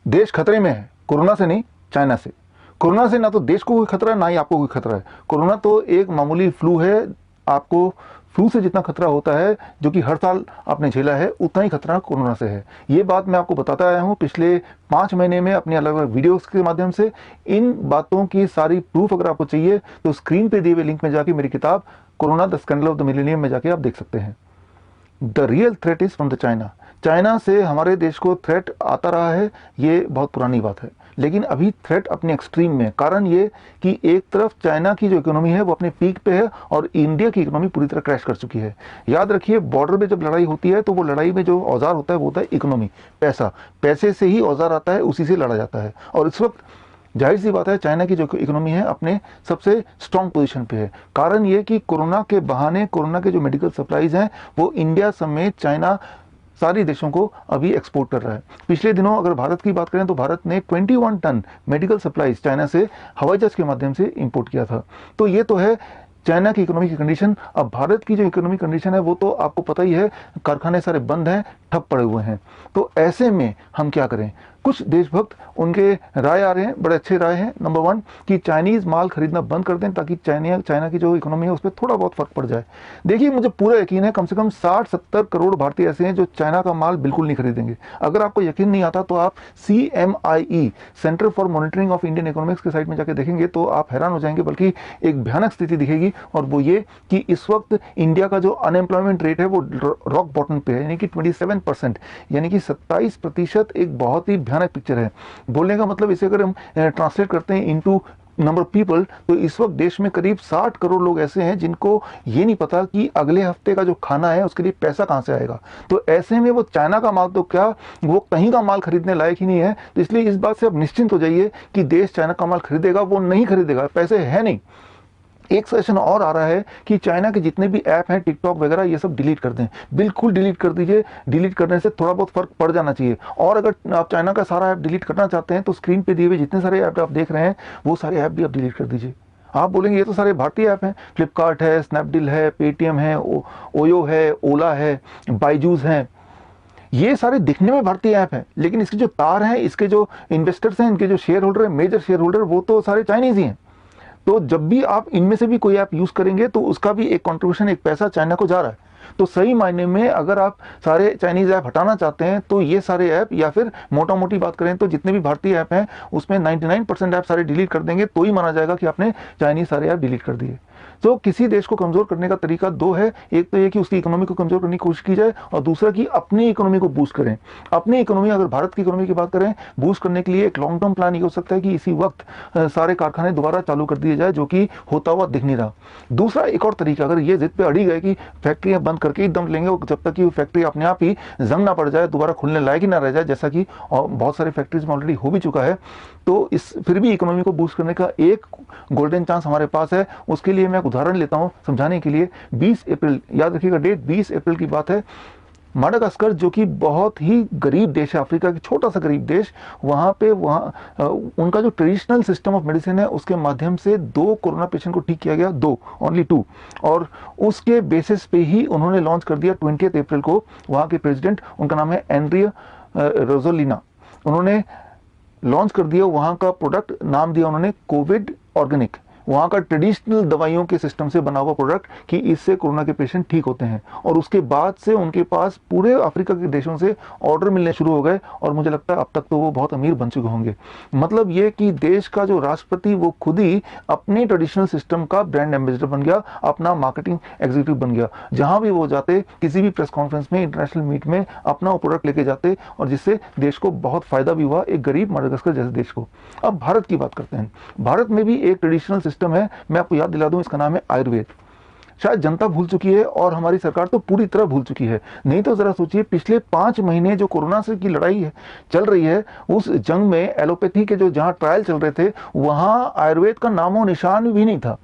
देश खतरे में है, कोरोना से नहीं, चाइना से। कोरोना से ना तो देश को कोई खतरा है, ना ही आपको कोई खतरा है। कोरोना तो एक मामूली फ्लू है। आपको फ्लू से जितना खतरा होता है, जो कि हर साल आपने झेला है, उतना ही खतरा कोरोना से है। ये बात मैं आपको बताता आया हूँ पिछले 5 महीने में अपने अलग अलग वीडियोस के माध्यम से। इन बातों की सारी प्रूफ अगर आपको चाहिए तो स्क्रीन पे दिए हुए लिंक में जाके मेरी किताब corona the scandal of the millennium में जाके आप देख सकते हैं। The real threat is from the China. China से हमारे देश को थ्रेट आता रहा है, ये बहुत पुरानी बात है, लेकिन अभी थ्रेट अपने एक्सट्रीम में। कारण ये कि एक तरफ चाइना की जो इकोनॉमी है वो अपने पीक पे है और इंडिया की इकोनॉमी पूरी तरह क्रैश कर चुकी है। याद रखिए, बॉर्डर पे जब लड़ाई होती है तो वो लड़ाई में जो औजार होता है वो होता है इकोनॉमी, पैसा। पैसे से ही औजार आता है, उसी से लड़ा जाता है। और इस वक्त जाहिर सी बात है, चाइना की जो इकोनॉमी है अपने सबसे स्ट्रांग पोजीशन पे है। कारण ये कि कोरोना के बहाने कोरोना के जो मेडिकल सप्लाईज हैं वो इंडिया समेत चाइना सारी देशों को अभी एक्सपोर्ट कर रहा है। पिछले दिनों अगर भारत की बात करें तो भारत ने 21 टन मेडिकल सप्लाईज चाइना से हवाई जहाज के माध्यम से इंपोर्ट किया था। तो ये तो है चाइना की इकोनॉमी की कंडीशन। अब भारत की जो इकोनॉमी कंडीशन है वो तो आपको पता ही है, कारखाने सारे बंद हैं, ठप पड़े हुए हैं। तो ऐसे में हम क्या करें? कुछ देशभक्त उनके राय आ रहे हैं, बड़े अच्छे राय हैं। नंबर 1 कि चाइनीज माल खरीदना बंद कर दें ताकि चाइना की जो इकोनॉमी है उस पर थोड़ा बहुत फर्क पड़ जाए। देखिए, मुझे पूरा यकीन है कम से कम 60-70 करोड़ भारतीय ऐसे हैं जो चाइना का माल बिल्कुल नहीं खरीदेंगे। अगर आपको यकीन नहीं आता तो आप CMIE, centre for monitoring of Indian economics के साइट में जाकर देखेंगे तो आप हैरान हो जाएंगे, बल्कि एक भयानक स्थिति दिखेगी। और वो ये कि इस वक्त इंडिया का जो अनएम्प्लॉयमेंट रेट है वो रॉक बॉटम पे है, यानी कि 27%, यानी कि 27%। एक बहुत ही भयानक पिक्चर है। बोलने का मतलब, इसे अगर हम ट्रांसलेट करते हैं इनटू नंबर पीपल, तो इस वक्त देश में करीब 60 करोड़ लोग ऐसे हैं जिनको ये नहीं पता कि अगले हफ्ते का जो खाना है उसके लिए पैसा कहां से आएगा। तो ऐसे में वो चाइना का माल तो क्या, वो कहीं का माल खरीदने लायक ही नहीं है। तो इसलिए इस बात से आप निश्चिंत हो जाइए कि देश चाइना का माल खरीदेगा, वो नहीं खरीदेगा, पैसे है नहीं। एक सजेशन और आ रहा है कि चाइना के जितने भी ऐप हैं, टिकटॉक वगैरह, ये सब डिलीट कर दें। बिल्कुल डिलीट कर दीजिए। डिलीट करने से थोड़ा बहुत फर्क पड़ जाना चाहिए। और अगर आप चाइना का सारा ऐप डिलीट करना चाहते हैं तो स्क्रीन पे दिए हुए जितने सारे ऐप आप देख रहे हैं वो सारे ऐप भी आप डिलीट कर दीजिए। आप बोलेंगे ये तो सारे भारतीय ऐप हैं, फ्लिपकार्ट है, स्नैपडील है, पेटीएम है, ओयो है, ओला है, बाइजूस हैं। ये सारे दिखने में भारतीय ऐप हैं, लेकिन इसके जो तार हैं, इसके जो इन्वेस्टर्स हैं, इनके जो शेयर होल्डर हैं, मेजर शेयर होल्डर, वो तो सारे चाइनीज ही हैं। तो जब भी आप इनमें से भी कोई ऐप यूज करेंगे तो उसका भी एक कंट्रीब्यूशन, एक पैसा चाइना को जा रहा है। तो सही मायने में अगर आप सारे चाइनीज ऐप हटाना चाहते हैं तो ये सारे ऐप, या फिर मोटा मोटी बात करें तो जितने भी भारतीय ऐप हैं उसमें 99% ऐप सारे डिलीट कर देंगे तो ही माना जाएगा कि आपने चाइनीज सारे ऐप डिलीट कर दिए। तो किसी देश को कमजोर करने का तरीका 2 है। एक तो ये कि उसकी इकोनॉमी को कमजोर करने की कोशिश की जाए, और दूसरा कि अपनी इकोनॉमी को बूस्ट करें। अपनी इकोनॉमी, अगर भारत की इकोनॉमी की बात करें, बूस्ट करने के लिए एक लॉन्ग टर्म प्लान ये हो सकता है कि इसी वक्त सारे कारखाने दोबारा चालू कर दिए जाए, जो कि होता हुआ दिख नहीं रहा। दूसरा एक और तरीका, अगर ये जिद पे अड़ी गए कि फैक्ट्रियां बंद करके ही दम लेंगे, जब तक कि वो फैक्ट्री अपने आप ही जंग ना पड़ जाए, दोबारा खुलने लायक ही ना रह जाए, जैसा कि बहुत सारे फैक्ट्रीज में ऑलरेडी हो भी चुका है, तो इस फिर भी इकोनॉमी को बूस्ट करने का एक गोल्डन चांस हमारे पास है। उसके लिए मैं एक उदाहरण लेता हूं समझाने के लिए। 20 अप्रैल, याद रखिएगा डेट, 20 अप्रैल की बात है। माडागास्कर, जो कि बहुत ही गरीब देश है, अफ्रीका की छोटा सा गरीब देश, वहाँ पे उनका जो ट्रेडिशनल सिस्टम ऑफ मेडिसिन है उसके माध्यम से 2 कोरोना पेशेंट को ठीक किया गया, 2, ओनली 2। और उसके बेसिस पे ही उन्होंने लॉन्च कर दिया 20 अप्रैल को वहाँ के प्रेसिडेंट, उनका नाम है एंड्रिया रोजोलिना, उन्होंने लॉन्च कर दिया वहाँ का प्रोडक्ट, नाम दिया उन्होंने कोविड ऑर्गेनिक, वहाँ का ट्रेडिशनल दवाइयों के सिस्टम से बना हुआ प्रोडक्ट, कि इससे कोरोना के पेशेंट ठीक होते हैं। और उसके बाद से उनके पास पूरे अफ्रीका के देशों से ऑर्डर मिलने शुरू हो गए, और मुझे लगता है अब तक तो वो बहुत अमीर बन चुके होंगे। मतलब ये कि देश का जो राष्ट्रपति वो खुद ही अपने ट्रेडिशनल सिस्टम का ब्रांड एम्बेसडर बन गया, अपना मार्केटिंग एग्जीक्यूटिव बन गया। जहाँ भी वो जाते, किसी भी प्रेस कॉन्फ्रेंस में, इंटरनेशनल मीट में अपना वो प्रोडक्ट लेके जाते, और जिससे देश को बहुत फायदा भी हुआ, एक गरीब माडागास्कर जैसे देश को। अब भारत की बात करते हैं। भारत में भी एक ट्रेडिशनल सिस्टम है, मैं आपको याद दिला दूं, इसका नाम है आयुर्वेद। शायद जनता भूल चुकी है और हमारी सरकार तो पूरी तरह भूल चुकी है। नहीं तो जरा सोचिए, पिछले 5 महीने जो कोरोना से की लड़ाई है, चल रही है, उस जंग में एलोपैथी के जो जहां ट्रायल चल रहे थे वहां आयुर्वेद का नामो निशान भी नहीं था।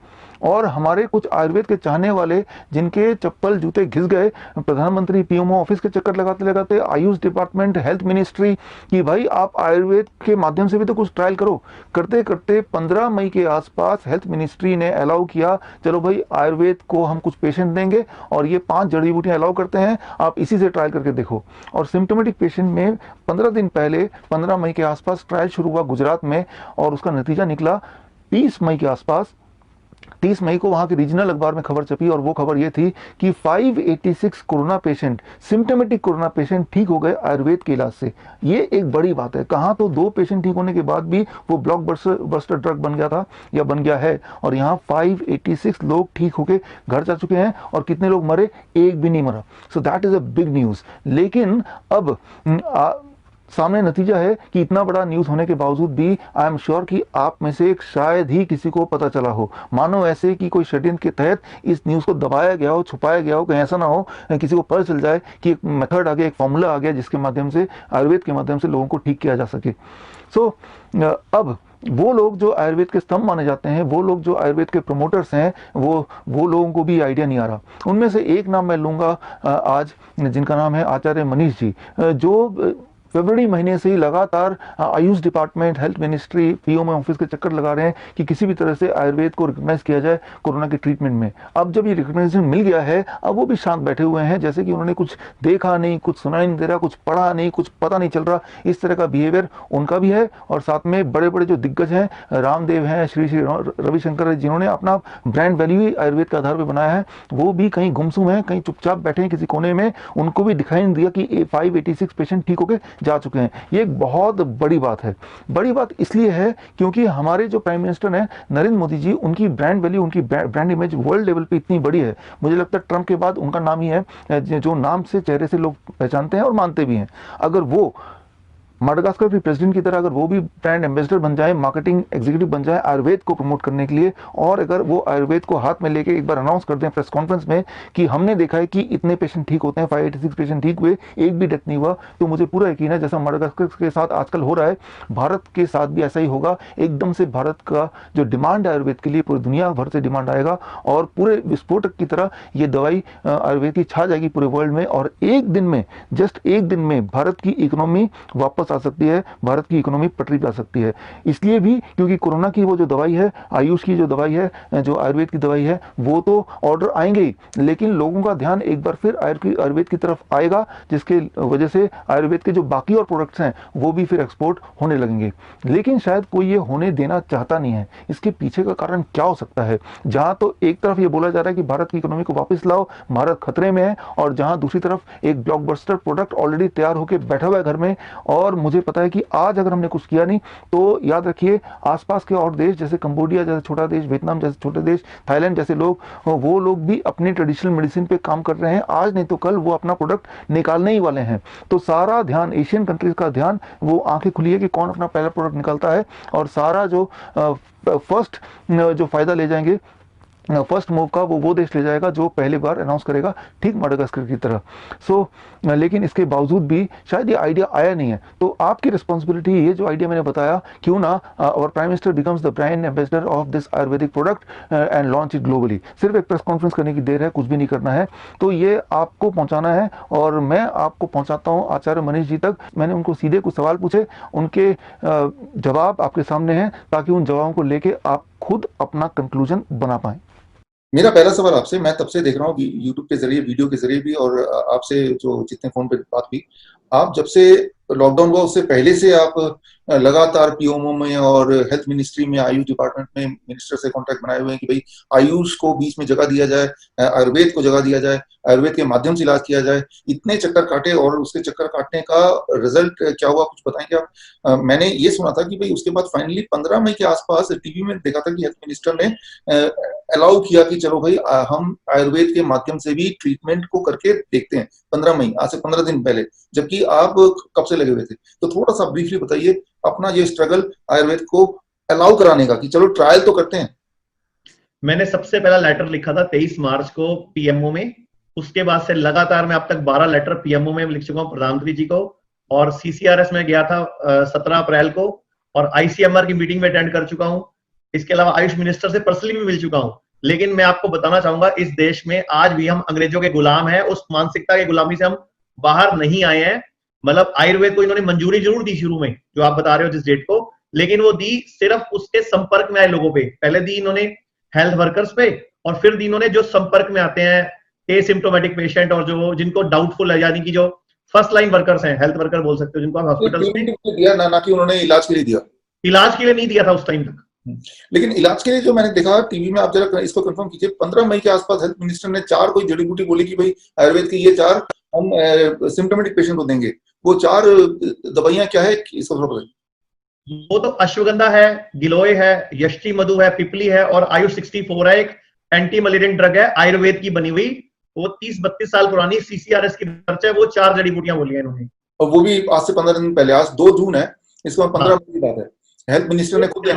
और हमारे कुछ आयुर्वेद के चाहने वाले जिनके चप्पल जूते घिस गए प्रधानमंत्री पीएमओ ऑफिस के चक्कर लगाते लगाते, आयुष डिपार्टमेंट, हेल्थ मिनिस्ट्री, कि भाई आप आयुर्वेद के माध्यम से भी तो कुछ ट्रायल करो, करते करते 15 मई के आसपास हेल्थ मिनिस्ट्री ने अलाउ किया, चलो भाई आयुर्वेद को हम कुछ पेशेंट देंगे और ये 5 जड़ी बूटियां अलाउ करते हैं, आप इसी से ट्रायल करके देखो। और सिम्टोमेटिक पेशेंट में 15 दिन पहले 15 मई के आसपास ट्रायल शुरू हुआ गुजरात में, और उसका नतीजा निकला 30 मई के आसपास। 30 मई को वहां के रीजनल अखबार में खबर छपी, और वो खबर ये थी कि 586 corona patient, symptomatic corona patient ठीक हो गए आयुर्वेद के इलाज से। ये एक बड़ी बात है। कहाँ तो 2 पेशेंट ठीक होने के बाद भी वो ब्लॉकबस्टर ड्रग बन गया था या बन गया है, और यहाँ 586 लोग ठीक होके घर जा चुके हैं, और कितने लोग मरे? एक भी नहीं मरा। So that is a big news. लेकिन अब सामने नतीजा है कि इतना बड़ा न्यूज होने के बावजूद भी आई एम श्योर कि आप में से शायद ही किसी को पता चला हो, मानो ऐसे कि कोई षड्यंत्र के तहत इस न्यूज को दबाया गया हो, छुपाया गया हो, कहीं ऐसा ना हो किसी को पता चल जाए कि एक मेथड आ गया, एक फॉर्मूला आ गया जिसके माध्यम से, आयुर्वेद के माध्यम से लोगों को ठीक किया जा सके। सो अब वो लोग जो आयुर्वेद के स्तंभ माने जाते हैं, वो लोग जो आयुर्वेद के प्रमोटर्स हैं, वो लोगों को भी आइडिया नहीं आ रहा। उनमें से एक नाम मैं लूंगा आज, जिनका नाम है आचार्य मनीष जी, जो फरवरी महीने से ही लगातार Ayush department, health ministry, PMO office के चक्कर लगा रहे हैं कि किसी भी तरह से आयुर्वेद को रिकॉग्नाइज किया जाए कोरोना के ट्रीटमेंट में। अब जब ये रिकॉग्नाइजेशन मिल गया है, अब वो भी शांत बैठे हुए हैं, जैसे कि उन्होंने कुछ देखा नहीं, कुछ सुनाई नहीं दे रहा, कुछ पढ़ा नहीं, कुछ पता नहीं चल रहा। इस तरह का बिहेवियर उनका भी है। और साथ में बड़े बड़े जो दिग्गज हैं, रामदेव हैं, श्री श्री रविशंकर, जिन्होंने अपना ब्रांड वैल्यू ही आयुर्वेद के आधार पर बनाया है, वो भी कहीं गुमसुम है, कहीं चुपचाप बैठे हैं किसी कोने में। उनको भी दिखाई नहीं दिया कि 586 पेशेंट ठीक होकर जा चुके हैं। ये एक बहुत बड़ी बात है। बड़ी बात इसलिए है क्योंकि हमारे जो प्राइम मिनिस्टर हैं नरेंद्र मोदी जी, उनकी ब्रांड वैल्यू, उनकी ब्रांड इमेज वर्ल्ड लेवल पे इतनी बड़ी है। मुझे लगता है ट्रंप के बाद उनका नाम ही है जो नाम से, चेहरे से लोग पहचानते हैं और मानते भी हैं। अगर वो माडागास्कर के प्रेसिडेंट की तरह अगर वो भी ब्रांड एम्बेसडर बन जाए, मार्केटिंग एग्जीक्यूटिव बन जाए आयुर्वेद को प्रमोट करने के लिए, और अगर वो आयुर्वेद को हाथ में लेके एक बार अनाउंस कर दें प्रेस कॉन्फ्रेंस में कि हमने देखा है कि इतने पेशेंट ठीक होते हैं, 586 पेशेंट ठीक हुए, एक भी डेथ नहीं हुआ, तो मुझे पूरा यकीन है जैसा माडागास्कर के साथ आजकल हो रहा है, भारत के साथ भी ऐसा ही होगा। एकदम से भारत का जो डिमांड है आयुर्वेद के लिए, पूरी दुनिया भर से डिमांड आएगा, और पूरे विस्फोटक की तरह ये दवाई आयुर्वेद की छा जाएगी पूरे वर्ल्ड में, और एक दिन में, जस्ट एक दिन में भारत की इकोनॉमी वापस आ सकती है, भारत की इकोनॉमी पटरी पे आ सकती है। इसलिए भी क्योंकि कोरोना की वो जो दवाई है, आयुष की जो दवाई है, जो आयुर्वेद की दवाई है, वो तो ऑर्डर आएंगे ही, लेकिन लोगों का ध्यान एक बार फिर आयुर्वेद की तरफ आएगा, जिसके वजह से आयुर्वेद के जो बाकी और प्रोडक्ट्स हैं वो भी फिर एक्सपोर्ट होने लगेंगे। लेकिन शायद कोई ये होने देना चाहता नहीं है। इसके पीछे का कारण क्या हो सकता है? जहां तो एक तरफ ये बोला जा रहा है कि भारत की इकोनॉमी को वापस लाओ, भारत खतरे में है, और जहां दूसरी तरफ एक ब्लॉकबस्टर प्रोडक्ट ऑलरेडी तैयार होकर बैठा हुआ है घर में, और मुझे पता है कि आज अगर हमने कुछ किया नहीं तो याद रखिए आसपास के और देश, जैसे कंबोडिया जैसे छोटा देश, वियतनाम जैसे छोटे देश, थाईलैंड जैसे लोग, वो लोग भी अपनी ट्रेडिशनल मेडिसिन पे काम कर रहे हैं। आज नहीं तो कल वो अपना प्रोडक्ट निकालने ही वाले हैं। तो सारा ध्यान, एशियन कंट्रीज का ध्यान, वो आंखें खुली है कि कौन अपना पहला प्रोडक्ट निकालता है, और सारा जो फर्स्ट जो फायदा ले जाएंगे, फर्स्ट मूव का, वो देश ले जाएगा जो पहली बार अनाउंस करेगा, ठीक माडागास्कर की तरह। लेकिन इसके बावजूद भी शायद ये आइडिया आया नहीं है। तो आपकी रिस्पॉन्सिबिलिटी, ये जो आइडिया मैंने बताया, क्यों ना और prime minister becomes the brand ambassador of this Ayurvedic product and launch it globally. सिर्फ एक प्रेस कॉन्फ्रेंस करने की देर है, कुछ भी नहीं करना है। तो ये आपको पहुंचाना है, और मैं आपको पहुंचाता हूं आचार्य मनीष जी तक। मैंने उनको सीधे कुछ सवाल पूछे, उनके जवाब आपके सामने हैं, ताकि उन जवाबों को लेके आप खुद अपना कंक्लूजन बना पाए। मेरा पहला सवाल आपसे, मैं तब से देख रहा हूँ यूट्यूब के जरिए, वीडियो के जरिए भी, और आपसे जो जितने फोन पे बात हुई, आप जब से लॉकडाउन हुआ उससे पहले से आप लगातार पीएमओ में और हेल्थ मिनिस्ट्री में, आयुष डिपार्टमेंट में मिनिस्टर से कॉन्टैक्ट बनाए हुए हैं कि भाई आयुष को बीच में जगह दिया जाए, आयुर्वेद को जगह दिया जाए, आयुर्वेद के माध्यम से इलाज किया जाए। इतने चक्कर काटे, और उसके चक्कर काटने का रिजल्ट क्या हुआ, कुछ बताएंगे आप? मैंने ये सुना था कि भाई उसके बाद फाइनली 15 मई के आसपास टीवी में देखा था कि हेल्थ मिनिस्टर ने अलाउ किया कि चलो भाई हम आयुर्वेद के माध्यम से भी ट्रीटमेंट को करके देखते हैं। 15 मई, आज से 15 दिन पहले, जबकि आप कब से लगे हुए थे। तो थोड़ा सा ब्रीफली बताइए अपना ये स्ट्रगल आयुर्वेद को अलाउ कराने का, कि चलो ट्रायल तो करते हैं। मैंने सबसे पहला लेटर लिखा था 23 मार्च को पीएमओ में। उसके बाद से लगातार मैं अब तक 12 लेटर पीएमओ में लिख चुका हूँ प्रधानमंत्री जी को, और सीसीआरएस में गया था 17 अप्रैल को, और आईसीएमआर की मीटिंग में अटेंड कर चुका हूँ। इसके अलावा आयुष मिनिस्टर से पर्सनली भी मिल चुका हूँ। लेकिन मैं आपको बताना चाहूंगा इस देश में आज भी हम अंग्रेजों के गुलाम हैं, उस मानसिकता की गुलामी से हम बाहर नहीं आए हैं। मतलब आयुर्वेद को इन्होंने मंजूरी जरूर दी शुरू में, जो आप बता रहे हो जिस डेट को, लेकिन वो दी सिर्फ उसके संपर्क में आए लोगों पे। पहले दी इन्होंने हेल्थ वर्कर्स पे, और फिर दी इन्होंने जो संपर्क में आते हैं, एसिम्प्टोमेटिक पेशेंट, और जो जिनको डाउटफुल है, यानी कि जो फर्स्ट लाइन वर्कर्स हैं, हेल्थ वर्कर बोल सकते हो जिनको आप हॉस्पिटल में। प्रिवेंटिव के लिए दिया ना कि उन्होंने इलाज के लिए दिया। इलाज के लिए नहीं दिया था उस टाइम तक। लेकिन इलाज के लिए जो मैंने देखा टीवी में, आप जरा इसको कंफर्म कीजिए, 15 मई के आसपास हेल्थ मिनिस्टर ने 4 कोई जड़ी बूटी बोली कि भाई आयुर्वेद की ये 4 हम सिम्टोमेटिक पेशेंट को देंगे। वो 4 दवाइयां क्या है, इसको थोड़ा बताइए। वो तो अश्वगंधा है, गिलोय है, यष्टि मधु है, पिपली है, और आयुष 64 है, एक एंटी मलेरियन ड्रग है आयुर्वेद की बनी हुई। वो 30-32 साल पुरानी CCRS की रिसर्च है। वो 4 जड़ी बूटियां बोली है इन्होंने, और वो भी आज से 15 दिन पहले, आज 2 जून है, इसको 15 मई की बात है। हेल्थ मिनिस्टर ने खुद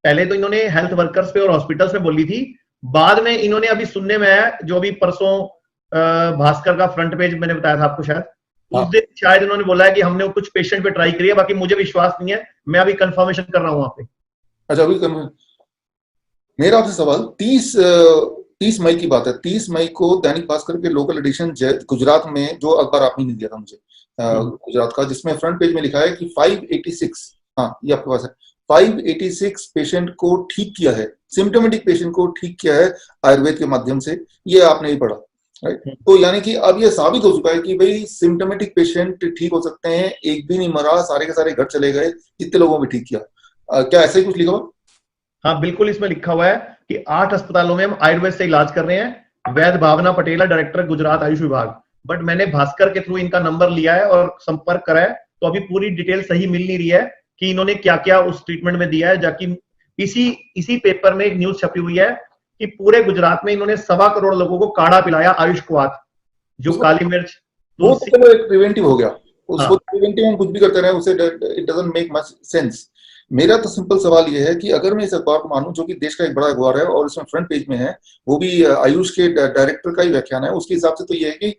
पहले तो इन्होंने हेल्थ वर्कर्स पे और हॉस्पिटल्स में बोली थी। बाद में इन्होंने, अभी सुनने में आया, जो अभी परसों भास्कर का फ्रंट पेज मैंने बताया था आपको शायद, उस दिन शायद इन्होंने बोला है कि हमने कुछ पेशेंट पे ट्राई करी है, बाकी मुझे विश्वास नहीं है, मैं अभी कंफर्मेशन कर रहा हूँ वहां पे। अच्छा, अभी मेरा आपसे सवाल, 30 मई की बात है। 30 मई को दैनिक भास्कर के लोकल एडिशन गुजरात में, जो अखबार आपने नहीं दिया था मुझे, गुजरात का, जिसमें फ्रंट पेज में लिखा है कि 586, हाँ ये आपके पास है, 586 पेशेंट को ठीक किया है, सिम्टोमेटिक पेशेंट को ठीक किया है आयुर्वेद के माध्यम से। ये आपने ही पढ़ा, राइट? तो यानी कि अब ये साबित हो चुका है कि भाई सिम्टोमेटिक पेशेंट ठीक हो सकते हैं, एक भी नहीं मरा, सारे के सारे घर चले गए, कितने लोगों में ठीक किया। क्या ऐसा ही कुछ लिखा हुआ? हाँ बिल्कुल, इसमें लिखा हुआ है कि 8 अस्पतालों में हम आयुर्वेद से इलाज कर रहे हैं। वैद्य भावना पटेल है डायरेक्टर गुजरात आयुष विभाग। बट मैंने भास्कर के थ्रू इनका नंबर लिया है और संपर्क करा है, तो अभी पूरी डिटेल सही मिल नहीं रही है कि इन्होंने क्या क्या उस ट्रीटमेंट में दिया है। जाकि इसी पेपर में एक न्यूज छपी हुई है कि पूरे गुजरात में इन्होंने 1.25 करोड़ लोगों को काढ़ा पिलाया आयुष क्वाथ, जो काली मिर्च, वो तो एक प्रिवेंटिव हो गया। उसको प्रिवेंटिव हम कुछ भी करते रहे, उसे it doesn't make much sense. मेरा तो सिंपल सवाल ये है कि अगर मैं इस अखबार को मानूं, जो कि देश का एक बड़ा अखबार है और इसमें फ्रंट पेज में है, वो भी आयुष के डायरेक्टर का ही व्याख्यान है, उसके हिसाब से तो ये है कि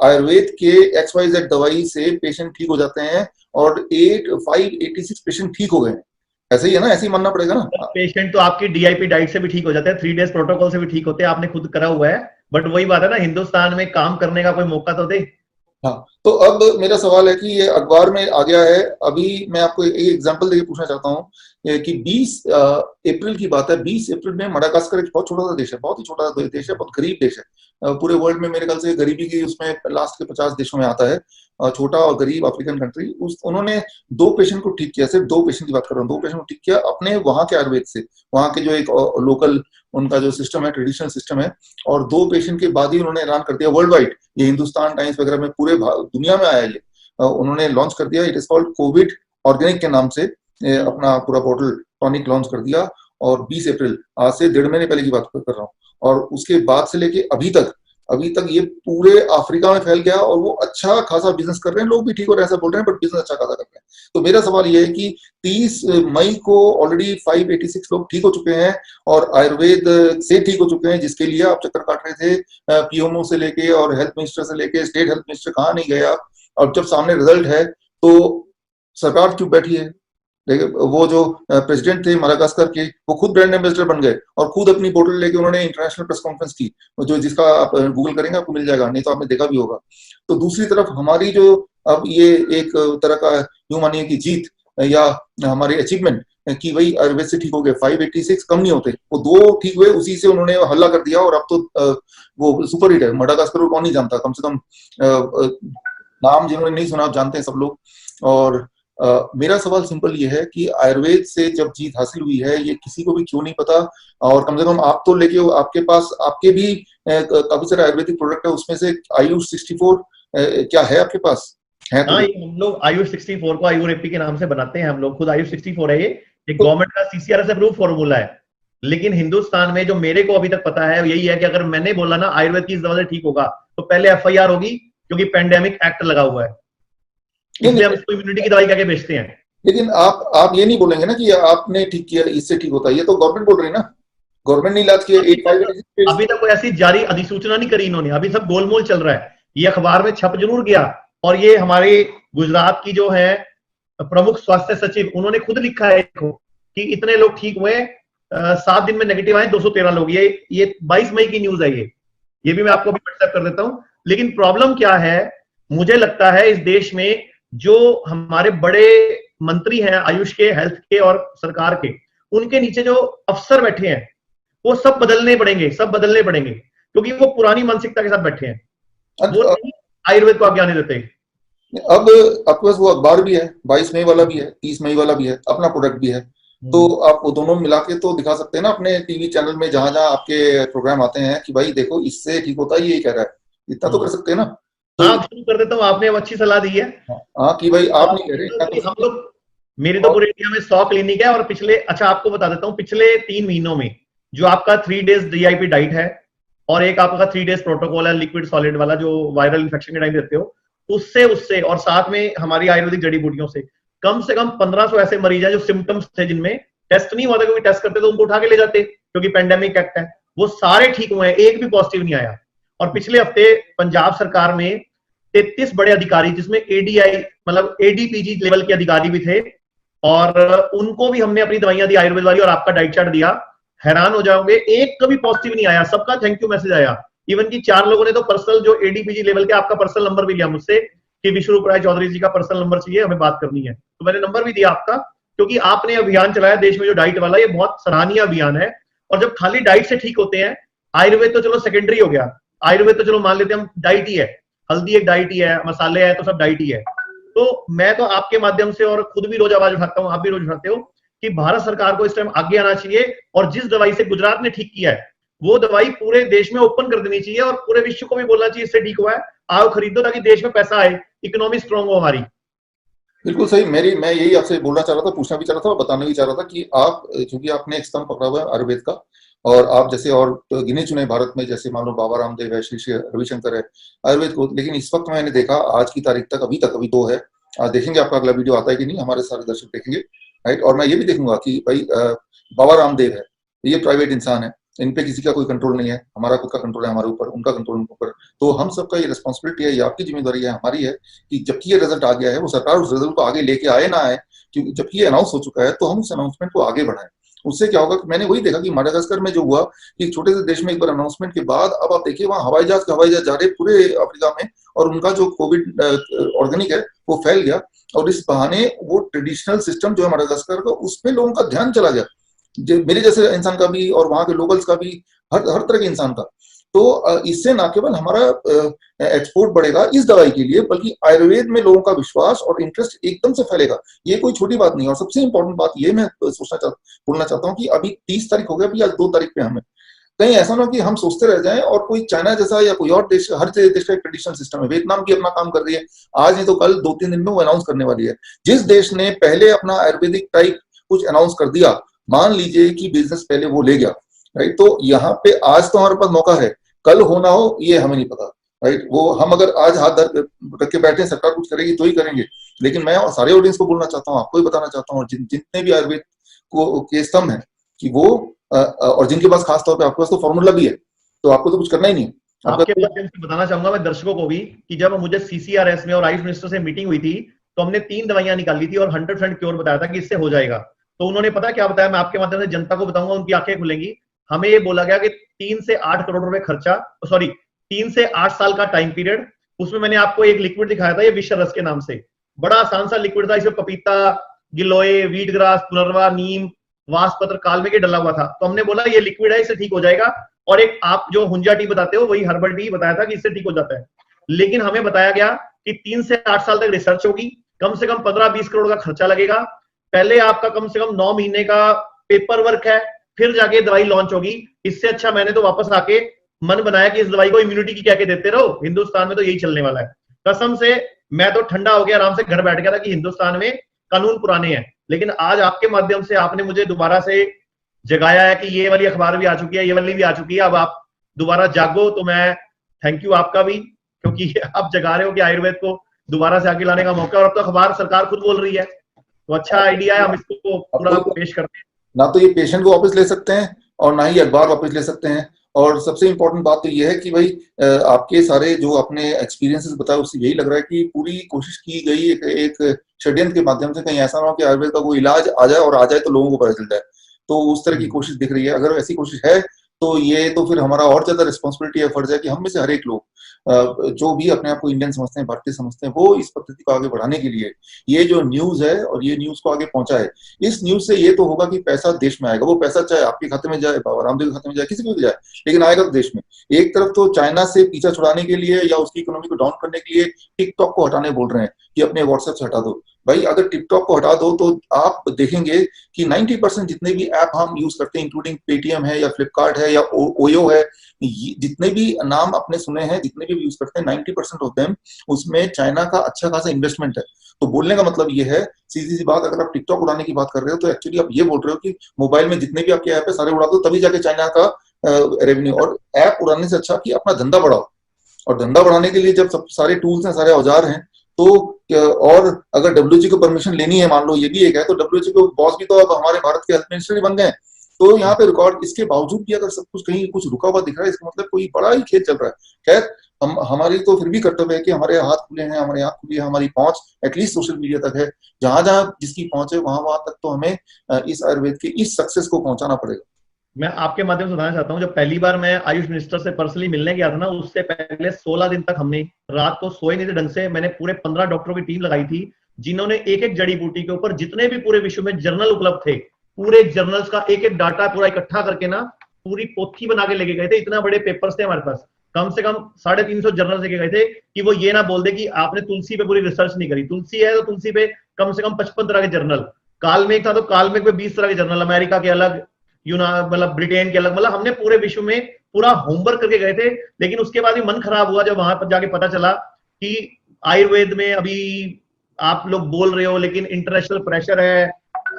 आयुर्वेद के XYZ दवाई से पेशेंट ठीक हो जाते हैं और 586 पेशेंट ठीक हो गए हैं। ऐसे ही है ना? ऐसे ही मानना पड़ेगा ना? पेशेंट तो आपकी DIP डाइट से भी ठीक हो जाते हैं, 3 डेज प्रोटोकॉल से भी ठीक होते हैं, आपने खुद करा हुआ है। बट वही बात है ना, हिंदुस्तान में काम करने का कोई मौका तो दे। हाँ, तो अब मेरा सवाल है कि ये अखबार में आ गया है। अभी मैं आपको एक एग्जांपल देके पूछना चाहता हूँ कि 20 अप्रैल की बात है। 20 अप्रैल में मडागास्कर एक बहुत छोटा सा देश है, बहुत ही छोटा देश है, बहुत गरीब देश है। पूरे वर्ल्ड में मेरे ख्याल से गरीबी की उसमें लास्ट के 50 देशों में आता है। छोटा और गरीब अफ्रीकन कंट्री। उन्होंने 2 पेशेंट को ठीक किया, सिर्फ 2 पेशेंट की बात कर रहा हूँ, 2 पेशेंट को ठीक किया अपने वहां के आयुर्वेद से, वहां के जो एक लोकल उनका जो सिस्टम है, ट्रेडिशनल सिस्टम है। और 2 पेशेंट के बाद ही उन्होंने ऐलान कर दिया वर्ल्ड वाइड, ये हिंदुस्तान टाइम्स वगैरह में पूरे दुनिया में आया, ये उन्होंने लॉन्च कर दिया। It is called Covid organic के नाम से अपना पूरा बॉटल टॉनिक लॉन्च कर दिया। और 20 अप्रैल, आज से 1.5 महीने पहले की बात कर रहा हूँ। और उसके बाद से लेके अभी तक ये पूरे अफ्रीका में फैल गया और वो अच्छा खासा बिजनेस कर रहे हैं। लोग भी ठीक हो रहे हैं ऐसा बोल रहे हैं, बट बिजनेस अच्छा खासा कर रहे हैं। तो मेरा सवाल ये है कि 30 मई को ऑलरेडी 586 लोग ठीक हो चुके हैं और आयुर्वेद से ठीक हो चुके हैं, जिसके लिए आप चक्कर काट रहे थे PMO से लेके और हेल्थ मिनिस्टर से लेके स्टेट हेल्थ मिनिस्टर, कहाँ नहीं गए आप। और जब सामने रिजल्ट है तो सरकार चुप बैठी है। वो जो प्रेसिडेंट थे मडागास्कर के, वो खुद ब्रांड एम्बेसडर बन गए और खुद अपनी बोतल लेके उन्होंने इंटरनेशनल प्रेस कॉन्फ्रेंस की, जो जिसका आप गूगल करेंगे आपको मिल जाएगा, नहीं तो आपने देखा भी होगा। तो दूसरी तरफ हमारी जो अब ये एक तरह का यूं मानिए कि जीत या हमारी अचीवमेंट कि वही आयुर्वेद से ठीक हो गए, 586 कम नहीं होते, वो 2 ठीक हुए, उसी से उन्होंने हल्ला कर दिया। और अब तो वो सुपर हिट है। मडागास्कर को कौन नहीं जानता, कम से कम नाम जिन्होंने नहीं सुना जानते हैं सब लोग। और मेरा सवाल सिंपल ये है कि आयुर्वेद से जब जीत हासिल हुई है, ये किसी को भी क्यों नहीं पता। और कम से कम आप तो लेके, आपके पास आपके भी काफी सारे आयुर्वेदिक प्रोडक्ट है, उसमें से आयुष 64 क्या है आपके पास? है तो हम लोग आयुष 64 को आयुरेपी के नाम से बनाते हैं। हम लोग खुद आयुष 64 है, ये गवर्नमेंट का CCRS अप्रूव फॉर्मूला है। लेकिन हिंदुस्तान में जो मेरे को अभी तक पता है यही है कि अगर मैंने बोला ना आयुर्वेद की इस दवा से ठीक होगा, तो पहले FIR होगी, क्योंकि पेंडेमिक एक्ट लगा हुआ है, इसलिए हम इसको इम्यूनिटी की दवाई करके बेचते हैं। लेकिन आप ये नहीं बोलेंगे ना कि आपने ठीक किया, इससे ठीक होता है। ये तो गवर्नमेंट बोल रही है ना, गवर्नमेंट ने इलाज किया। अभी तक कोई ऐसी जारी अधिसूचना नहीं करी इन्होंने, अभी सब गोलमोल चल रहा है। ये अखबार में छप जरूर गया, और ये हमारे गुजरात की जो है प्रमुख स्वास्थ्य सचिव, उन्होंने खुद लिखा है कि इतने लोग ठीक हुए 7 दिन में नेगेटिव आए 213 लोग। ये 22 मई की न्यूज है। ये भी मैं आपको भी व्हाट्सएप कर देता हूं। लेकिन प्रॉब्लम क्या है, मुझे लगता है इस देश में जो हमारे बड़े मंत्री हैं आयुष के, हेल्थ के और सरकार के, उनके नीचे जो अफसर बैठे हैं वो सब बदलने पड़ेंगे, क्योंकि वो पुरानी मानसिकता के साथ बैठे हैं, वो आयुर्वेद को आगे आने देते। अब आपके पास वो अखबार भी है, 22 मई वाला भी है, 30 मई वाला भी है, अपना प्रोडक्ट भी है, तो आप वो दोनों मिला के तो दिखा सकते हैं ना अपने टीवी चैनल में, जहां जहां आपके प्रोग्राम आते हैं कि भाई देखो इससे ठीक होता है, ये कह रहा है, इतना तो कर सकते हैं ना। तो हाँ, शुरू कर देता हूँ, आपने अब अच्छी सलाह दी है। हाँ कि भाई आप नहीं कह रहे, हम लोग, मेरी तो पूरे इंडिया में 100 क्लिनिक है, और पिछले, अच्छा आपको बता देता हूँ, पिछले 3 महीनों में जो आपका 3 डेज DIP डाइट है और एक आपका 3 डेज प्रोटोकॉल है लिक्विड सॉलिड वाला जो वायरल इन्फेक्शन के टाइम देते हो, उससे और साथ में हमारी आयुर्वेदिक जड़ी बूटियों से कम 1500 ऐसे मरीज हैं जो सिम्टम्स थे, जिनमें टेस्ट नहीं हुआ था, क्योंकि टेस्ट करते तो उनको उठा के ले जाते क्योंकि पेंडेमिक एक्ट है, वो सारे ठीक हुए हैं, एक भी पॉजिटिव नहीं आया। और पिछले हफ्ते पंजाब सरकार में 33 बड़े अधिकारी, जिसमें ADI मतलब ADPG लेवल के अधिकारी भी थे, और उनको भी हमने अपनी दवाइयां दी आयुर्वेद वाली और आपका डाइट चार्ट दिया। हैरान हो जाओगे, एक कभी पॉजिटिव नहीं आया, सबका थैंक यू मैसेज आया। इवन की 4 लोगों ने तो पर्सनल, जो ADPG लेवल के, आपका पर्सनल नंबर भी लिया मुझसे कि विश्वरूप राय चौधरी जी का पर्सनल नंबर चाहिए, हमें बात करनी है, तो मैंने नंबर भी दिया आपका, क्योंकि आपने अभियान चलाया देश में जो डाइट वाला, ये बहुत सराहनीय अभियान है। और जब खाली डाइट से ठीक होते हैं, आयुर्वेद तो चलो सेकेंडरी हो गया, आयुर्वेद तो चलो मान लेते हैं हम डाइट ही है, हल्दी एक डाइट ही है, मसाले है तो सब डाइट ही है। तो मैं तो आपके माध्यम से, और खुद भी रोज आवाज उठाता हूं, आप भी रोज उठाते हो, कि भारत सरकार को इस टाइम आगे आना चाहिए, और जिस दवाई से गुजरात ने ठीक किया है वो दवाई पूरे देश में ओपन कर देनी चाहिए, और पूरे विश्व को भी बोलना चाहिए इससे ठीक हुआ है, आओ खरीदो, ताकि देश में पैसा आए, इकोनॉमी स्ट्रांग हो हमारी। बिल्कुल सही। मैं यही आपसे बोलना चाह रहा था, पूछना भी चाह रहा था और बताना भी चाह रहा था कि आप, क्योंकि आपने एक स्तंभ पकड़ा हुआ है आयुर्वेद का, और आप जैसे और तो गिने चुने भारत में, जैसे मान लो बाबा रामदेव है, श्री श्री रविशंकर है, आयुर्वेद को, लेकिन इस वक्त मैंने देखा आज की तारीख तक, अभी 2 है, आज देखेंगे आपका अगला वीडियो आता है कि नहीं, हमारे सारे दर्शक देखेंगे, राइट। और मैं ये भी देखूंगा कि भाई बाबा रामदेव है, ये प्राइवेट इंसान है, इन पे किसी का कोई कंट्रोल नहीं है, हमारा खुद का कंट्रोल है हमारे ऊपर, उनका कंट्रोल उनके ऊपर, तो हम सबका ये रिस्पॉन्सिबिलिटी है, ये आपकी जिम्मेदारी है, हमारी है, कि जबकि ये रिजल्ट आ गया है, वो सरकार उस रिजल्ट को आगे लेके आए ना आए, क्योंकि जबकि ये अनाउंस हो चुका है तो हम उस अनाउंसमेंट को आगे बढ़ाएं। उससे क्या होगा कि मैंने वही देखा कि माडागास्कर में जो हुआ कि छोटे से देश में एक बार अनाउंसमेंट के बाद, अब आप देखिए वहां हवाई जहाज जा रहे पूरे अफ्रीका में, और उनका जो कोविड ऑर्गेनिक है वो फैल गया, और इस बहाने वो ट्रेडिशनल सिस्टम जो है माडागास्कर का, उस पर लोगों का ध्यान चला गया, मेरे जैसे इंसान का भी और वहां के लोकल्स का भी, हर तरह के इंसान का। तो इससे ना केवल हमारा एक्सपोर्ट बढ़ेगा इस दवाई के लिए, बल्कि आयुर्वेद में लोगों का विश्वास और इंटरेस्ट एकदम से फैलेगा। ये कोई छोटी बात नहीं है। और सबसे इंपॉर्टेंट बात ये मैं बोलना चाहता हूँ कि अभी 30 तारीख हो गया, अभी आज 2 तारीख पे हमें, कहीं ऐसा ना कि हम सोचते रह जाएं और कोई चाइना जैसा या कोई और देश, हर देश का एक ट्रेडिशनल सिस्टम है, वियतनाम भी अपना काम कर रही है, आज नहीं तो कल 2-3 दिन में वो अनाउंस करने वाली है। जिस देश ने पहले अपना आयुर्वेदिक टाइप कुछ अनाउंस कर दिया, मान लीजिए कि बिजनेस पहले वो ले गया, राइट, तो यहाँ पे आज तो हमारे पास मौका है, कल होना हो ये हमें नहीं पता, राइट। वो हम अगर आज हाथ रख के बैठे, सरकार कुछ करेगी तो ही करेंगे, लेकिन मैं सारे ऑडियंस को बोलना चाहता हूँ, आपको भी बताना चाहता हूँ, और जितने भी आयुर्वेद को के स्तंभ है कि वो, और जिनके पास खासतौर पे आपके पास तो फॉर्मूला भी है, तो आपको तो कुछ करना ही नहीं है। आपके माध्यम से बताना चाहूंगा मैं दर्शकों को भी कि जब मुझे CCRS में और आयुष मिनिस्टर से मीटिंग हुई थी, तो हमने 3 दवाइयां निकाली थी और 100% क्योर बताया था कि इससे हो जाएगा। तो उन्होंने पता क्या बताया, मैं आपके माध्यम से जनता को बताऊंगा, उनकी आंखें खुलेंगी। हमें ये बोला गया कि 3 से 8 करोड़ रुपए खर्चा, सॉरी 3 से 8 साल का टाइम पीरियड। उसमें मैंने आपको एक लिक्विड दिखाया था, ये विश्व रस के नाम से, बड़ा आसान सा लिक्विड था, इसमें पपीता, गिलोय, वीट ग्रास, पुनर्वा, नीम, वासपत्र, कालमेघी डाला हुआ था। तो हमने बोला ये लिक्विड है, इससे ठीक हो जाएगा। और एक आप जो हुंजा टी बताते हो, वही हर्बल टी बताया था कि इससे ठीक हो जाता है। लेकिन हमें बताया गया कि 3 से 8 साल तक रिसर्च होगी, कम से कम 15-20 करोड़ का खर्चा लगेगा, पहले आपका कम से कम 9 महीने का पेपर वर्क है, फिर जाके दवाई लॉन्च होगी। इससे अच्छा मैंने तो वापस आके मन बनाया कि इस दवाई को इम्यूनिटी की कह के देते रहो, हिंदुस्तान में तो यही चलने वाला है। कसम से मैं तो ठंडा हो गया, आराम से घर बैठ गया था कि हिंदुस्तान में कानून पुराने हैं। लेकिन आज आपके माध्यम से आपने मुझे दोबारा से जगाया है कि ये वाली अखबार भी आ चुकी है, ये वाली भी आ चुकी है, अब आप दोबारा जागो। तो मैं थैंक यू आपका भी, क्योंकि आप जगा रहे हो कि आयुर्वेद को दोबारा से आगे लाने का मौका, और अब तो अखबार सरकार खुद बोल रही है, तो अच्छा आइडिया है, हम इसको पूरा पेश करते हैं। ना तो ये पेशेंट को वापस ले सकते हैं और ना ही अखबार वापस ले सकते हैं। और सबसे इंपॉर्टेंट बात तो ये है कि भाई आपके सारे जो अपने एक्सपीरियंसेस बताए, उससे यही लग रहा है कि पूरी कोशिश की गई एक षड्यंत्र के माध्यम से, कहीं ऐसा ना हो कि आयुर्वेद का कोई इलाज आ जाए और आ जाए तो लोगों को पता चल जाए। तो उस तरह की कोशिश दिख रही है। अगर ऐसी कोशिश है तो ये तो फिर हमारा और ज्यादा रिस्पॉन्सिबिलिटी है, फर्ज है कि हम में से हर एक लोग जो भी अपने आप को इंडियन समझते हैं, भारतीय समझते हैं, वो इस पद्धति को आगे बढ़ाने के लिए ये जो न्यूज है और ये न्यूज को आगे पहुंचाए। इस न्यूज से ये तो होगा कि पैसा देश में आएगा, वो पैसा चाहे आपके खाते में जाए, बाबा रामदेव के खाते में जाए, किसी को भी जाए, लेकिन आएगा तो देश में। एक तरफ तो चाइना से पीछा छुड़ाने के लिए या उसकी इकोनॉमी को डाउन करने के लिए टिकटॉक को हटाने बोल रहे हैं कि अपने व्हाट्सएप से हटा दो। भाई अगर टिकटॉक को हटा दो तो आप देखेंगे कि 90% जितने भी ऐप हम यूज करते हैं, इंक्लूडिंग पेटीएम है या फ्लिपकार्ट है या ओयो है, जितने भी नाम आपने सुने हैं, जितने भी यूज करते हैं, 90% ऑफ देम उसमें चाइना का अच्छा खासा इन्वेस्टमेंट है। तो बोलने का मतलब ये है, सीधी सी बात, अगर आप टिकटॉक उड़ाने की बात कर रहे हो तो एक्चुअली आप ये बोल रहे हो कि मोबाइल में जितने भी आपके ऐप है सारे उड़ा दो, तभी जाके चाइना का रेवेन्यू। और ऐप उड़ाने से अच्छा कि अपना धंधा बढ़ाओ, और धंधा बढ़ाने के लिए जब सब सारे टूल्स हैं, सारे औजार हैं, तो और अगर डब्ल्यूएचओ को परमिशन लेनी है, मान लो ये भी एक है, तो डब्ल्यूएचओ के बॉस भी तो अब हमारे भारत के हेल्थ मिनिस्टर बन गए। तो यहाँ पे रिकॉर्ड, इसके बावजूद भी अगर सब कुछ कहीं कुछ रुका हुआ दिख रहा है, इसका मतलब कोई बड़ा ही खेल चल रहा है। खैर हमारी तो फिर भी कर्तव्य है कि हमारे हाथ खुले हैं, हमारे हाथ खुली है, हमारी पहुंच एटलीस्ट सोशल मीडिया तक है, जहां जहां जिसकी पहुंच है वहां वहां तक तो हमें इस आयुर्वेद के इस सक्सेस को पहुंचाना पड़ेगा। मैं आपके माध्यम से बताना चाहता हूँ, जब पहली बार मैं आयुष मिनिस्टर से पर्सनली मिलने गया था ना, उससे पहले 16 दिन तक हमने रात को सोए नहीं थे ढंग से। मैंने पूरे 15 डॉक्टरों की टीम लगाई थी, जिन्होंने एक एक जड़ी बूटी के ऊपर जितने भी पूरे विश्व में जर्नल उपलब्ध थे, पूरे जर्नल्स का एक एक डाटा पूरा इकट्ठा करके ना पूरी पोथी बना के लेके गए थे। इतना बड़े पेपर्स थे हमारे पास, कम से कम 350 जर्नल लेके गए थे, कि वो ये ना बोल दे कि आपने तुलसी पे पूरी रिसर्च नहीं करी। तुलसी है तो तुलसी पे कम से कम 55 तरह के जर्नल, कालमेघ था तो कालमेघ पे 20 तरह के जर्नल, अमेरिका के अलग, मतलब ब्रिटेन के अलग, मतलब हमने पूरे विश्व में पूरा होमवर्क करके गए थे। लेकिन उसके बाद भी मन खराब हुआ जब वहां पर जाके पता चला कि आयुर्वेद में अभी आप लोग बोल रहे हो, लेकिन इंटरनेशनल प्रेशर है,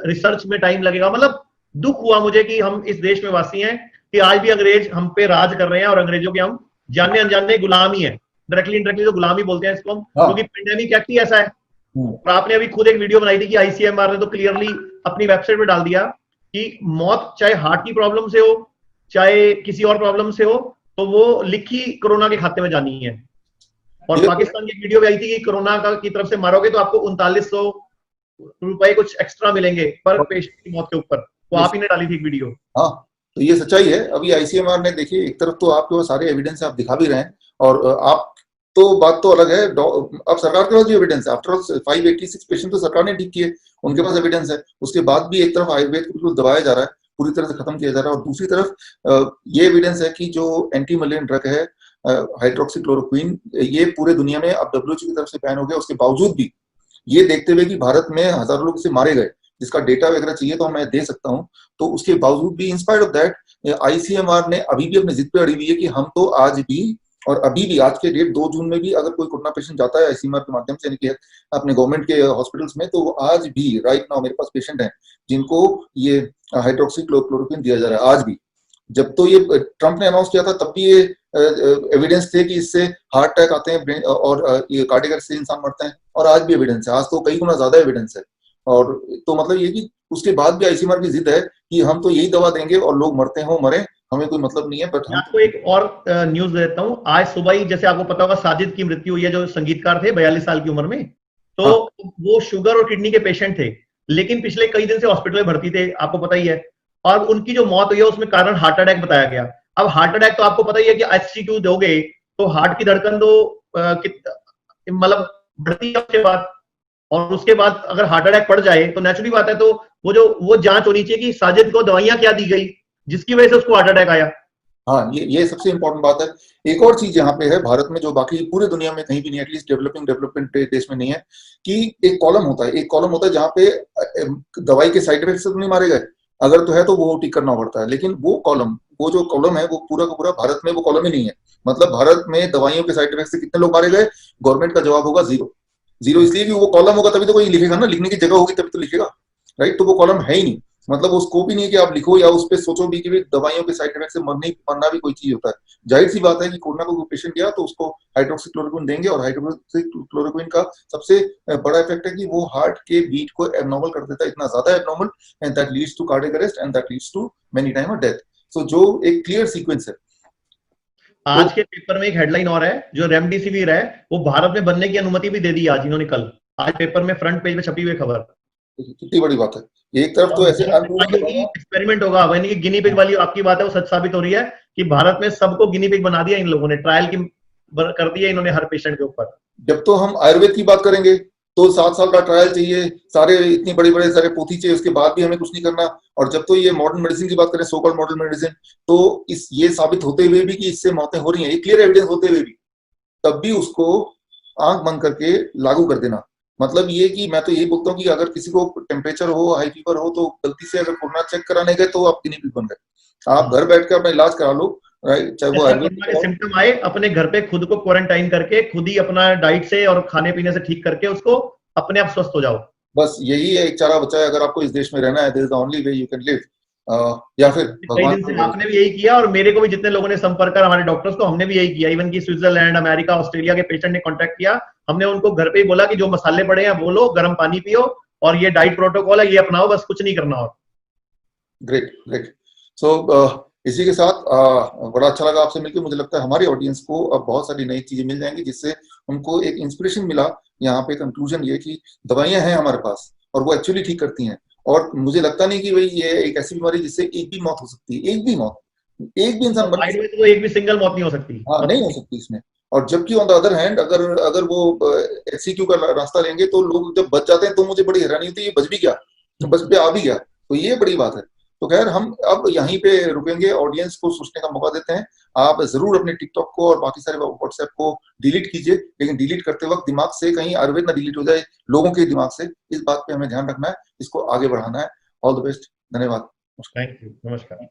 रिसर्च में टाइम लगेगा। मतलब दुख हुआ मुझे कि हम इस देश में वासी हैं कि आज भी अंग्रेज हम पे राज कर रहे हैं, और अंग्रेजों के हम जाने अनजाने गुलामी है, डायरेक्टली इनडायरेक्टली तो गुलामी बोलते हैं इसको हम, क्योंकि पेंडेमिक एक्ट ही ऐसा है। और आपने अभी खुद एक वीडियो बनाई थी कि आईसीएमआर ने तो क्लियरली अपनी वेबसाइट पे डाल दिया कि मौत चाहे हार्ट की प्रॉब्लम से हो, चाहे किसी और प्रॉब्लम से हो, तो वो लिखी कोरोना के खाते में जानी है। और पाकिस्तान की वीडियो भी आई थी कि कोरोना की तरफ से मारोगे तो आपको 3900 रुपए कुछ एक्स्ट्रा मिलेंगे पर पेशेंट की मौत के ऊपर। वो आप ही ने डाली थी एक वीडियो। हाँ, तो ये सच्चाई है। अभी आईसीएमआर ने, देखिए, एक तरफ तो आपके पास सारे एविडेंस आप दिखा भी रहे हैं, और आप तो बात तो अलग है, अब सरकार के पास भी एविडेंस है। आफ्टर ऑल 586 पेशेंट तो सरकार ने ठीक किए, उनके पास एविडेंस है। उसके बाद भी एक तरफ आयुर्वेद को बिल्कुल दबाया जा रहा है, पूरी तरह से खत्म किया जा रहा है, और दूसरी तरफ ये एविडेंस है कि जो एंटी मलेरियन ड्रग है हाइड्रोक्सीक्लोरोक्विन, ये पूरे दुनिया में अब डब्ल्यूएचओ की तरफ से बैन हो गया। उसके बावजूद भी ये देखते हुए कि भारत में हजारों लोग इसे मारे गए, जिसका डेटा वगैरह चाहिए तो मैं दे सकता हूँ, तो उसके बावजूद भी इंस्पाइट ऑफ दैट आईसीएमआर ने अभी भी अपने जिद पे अड़ी हुई है कि हम तो आज भी, और अभी भी आज के डेट 2 जून में भी अगर कोई कोरोना पेशेंट जाता है आईसीएमआर के माध्यम से, यानी कि अपने गवर्नमेंट के हॉस्पिटल्स में, तो आज भी राइट नाउ मेरे पास पेशेंट हैं जिनको ये हाइड्रोक्सीक्लोरोक्विन दिया जा रहा है आज भी। जब तो ये ट्रंप ने अनाउंस किया था तब भी ये एविडेंस थे कि इससे हार्ट अटैक आते हैं और ये कार्डियक अरेस्ट से इंसान मरते हैं, और आज भी एविडेंस है। आज तो कई गुना ज्यादा एविडेंस है। और तो मतलब ये कि उसके बाद भी आईसीएमआर की जिद है कि हम तो यही दवा देंगे और लोग मरते हो मरे, हमें कोई मतलब नहीं है। बट मैं आपको एक और न्यूज देता हूँ। आज सुबह ही, जैसे आपको पता होगा, साजिद की मृत्यु हुई है, जो संगीतकार थे 42 साल की उम्र में। तो हाँ, वो शुगर और किडनी के पेशेंट थे, लेकिन पिछले कई दिन से हॉस्पिटल में भर्ती थे, आपको पता ही है। और उनकी जो मौत हुई है उसमें कारण हार्ट अटैक बताया गया। अब हार्ट अटैक तो आपको पता ही है कि HC2 दोगे तो हार्ट की धड़कन तो मतलब बढ़ती है उसके बाद, और उसके बाद अगर हार्ट अटैक पड़ जाए तो नेचुरली बात है, तो वो जांच होनी चाहिए कि साजिद को दवाइयां क्या दी गई जिसकी वजह से उसको हार्ट अटैक आया। हाँ, ये सबसे इंपॉर्टेंट बात है। एक और चीज यहाँ पे है भारत में जो बाकी पूरे दुनिया में कहीं भी नहीं, एटलीस्ट डेवलपमेंट देश में नहीं है, कि एक कॉलम होता है जहाँ पे दवाई के साइड इफेक्ट से तो नहीं मारे गए, अगर तो है तो वो टिक करना पड़ता है। लेकिन वो जो कॉलम है वो पूरा का पूरा भारत में वो कॉलम ही नहीं है। मतलब भारत में दवाइयों के साइड इफेक्ट से कितने लोग मारे गए, गवर्नमेंट का जवाब होगा 0। इसलिए कि वो कॉलम होगा तभी तो कोई लिखेगा ना, लिखने की जगह होगी तभी तो लिखेगा, राइट। तो वो कॉलम है ही नहीं, मतलब वो स्कोप ही नहीं है कि आप लिखो या उस पर सोचो भी कि दवाइयों के साइड इफेक्ट से मरना भी कोई चीज होता है। जाहिर सी बात है कि कोरोना को पेशेंट गया तो उसको हाइड्रोक्सीक्लोरोक्विन देंगे, और हाइड्रोक्सीक्लोरोक्विन का सबसे बड़ा इफेक्ट है कि वो हार्ट के बीट को एबनॉर्मल कर देता है, इतना ज्यादा abnormal, and that leads to cardiac arrest and that leads to many time of death. So जो एक क्लियर सीक्वेंस है। आज के पेपर में एक हेडलाइन और है, जो रेमडेसिविर है वो भारत में बनने की अनुमति भी दे दी आज इन्होंने, कल आज पेपर में फ्रंट पेज में छपी हुई खबर। कितनी बड़ी बात है। एक तरफ तो ऐसे एक्सपेरिमेंट होगा, यानी कि गिनी पिग वाली आपकी बात है वो सच साबित हो रही है कि भारत में सबको गिनी पिग बना दिया इन लोगों ने, ट्रायल की कर दिया इन्होंने हर पेशेंट के ऊपर। जब तो हम आयुर्वेद की बात करेंगे तो 7 साल का ट्रायल चाहिए, सारे इतनी बड़ी बड़े सारे पोथी चाहिए, उसके बाद भी हमें कुछ नहीं करना। और जब तो ये मॉडर्न मेडिसिन की बात करें, सो कॉल्ड मॉडर्न मेडिसिन, तो इस ये साबित होते हुए भी कि इससे मौतें हो रही हैं, ये क्लियर एविडेंस होते हुए भी, तब भी उसको आंख बंद करके लागू कर देना। मतलब ये कि मैं तो यही बोलता हूँ कि अगर किसी को टेम्परेचर हो, हाई फीवर हो, तो गलती से अगर कोरोना चेक कराने गए तो आप गिनी पिग बन गए। आप घर बैठ कर अपना इलाज करा लो, राइट, चाहे वो कोरोना के सिम्टम आए, अपने घर पे खुद को क्वारंटाइन करके, खुद ही अपना डाइट से और खाने पीने से ठीक करके उसको अपने आप स्वस्थ हो जाओ। बस यही है एक चारा बचा है, अगर आपको इस देश में रहना है, this is the only way you can live. या फिर कई दिन से आपने भी यही किया, और मेरे को भी जितने लोगों ने संपर्क कर हमारे डॉक्टर्स को, हमने भी यही किया। इवन की स्विट्जरलैंड, अमेरिका, ऑस्ट्रेलिया के पेशेंट ने कांटेक्ट किया, हमने उनको घर पे ही बोला कि जो मसाले पड़े हैं वो लो, गर्म पानी पियो, और ये डाइट प्रोटोकॉल है ये अपनाओ, बस कुछ नहीं करना। और ग्रेट ग्रेट। सो इसी के साथ बड़ा अच्छा लगा आपसे मिलकर। मुझे लगता है हमारी ऑडियंस को अब बहुत सारी नई चीजें मिल जाएंगी, जिससे उनको एक इंस्पिरेशन मिला। यहाँ पे कंक्लूजन ये कि दवाइयां हैं हमारे पास और वो एक्चुअली ठीक करती हैं। और मुझे लगता नहीं कि भाई ये एक ऐसी बीमारी जिससे एक भी मौत हो सकती है, एक भी मौत, एक भी इंसान बच में तो एक भी सिंगल मौत नहीं हो सकती। हाँ, नहीं हो सकती इसमें। और जबकि ऑन द अदर हैंड अगर वो HCQ का रास्ता लेंगे तो लोग जब बच जाते हैं तो मुझे बड़ी हैरानी होती है, ये बच भी गया, बच पे आ भी गया, तो ये बड़ी बात है। तो खैर हम अब यहीं पे रुकेंगे, ऑडियंस को सोचने का मौका देते हैं। आप जरूर अपने टिकटॉक को और बाकी सारे व्हाट्सएप को डिलीट कीजिए, लेकिन डिलीट करते वक्त दिमाग से कहीं आयुर्वेद ना डिलीट हो जाए लोगों के दिमाग से। इस बात पे हमें ध्यान रखना है, इसको आगे बढ़ाना है। ऑल द बेस्ट, धन्यवाद। थैंक यू, नमस्कार।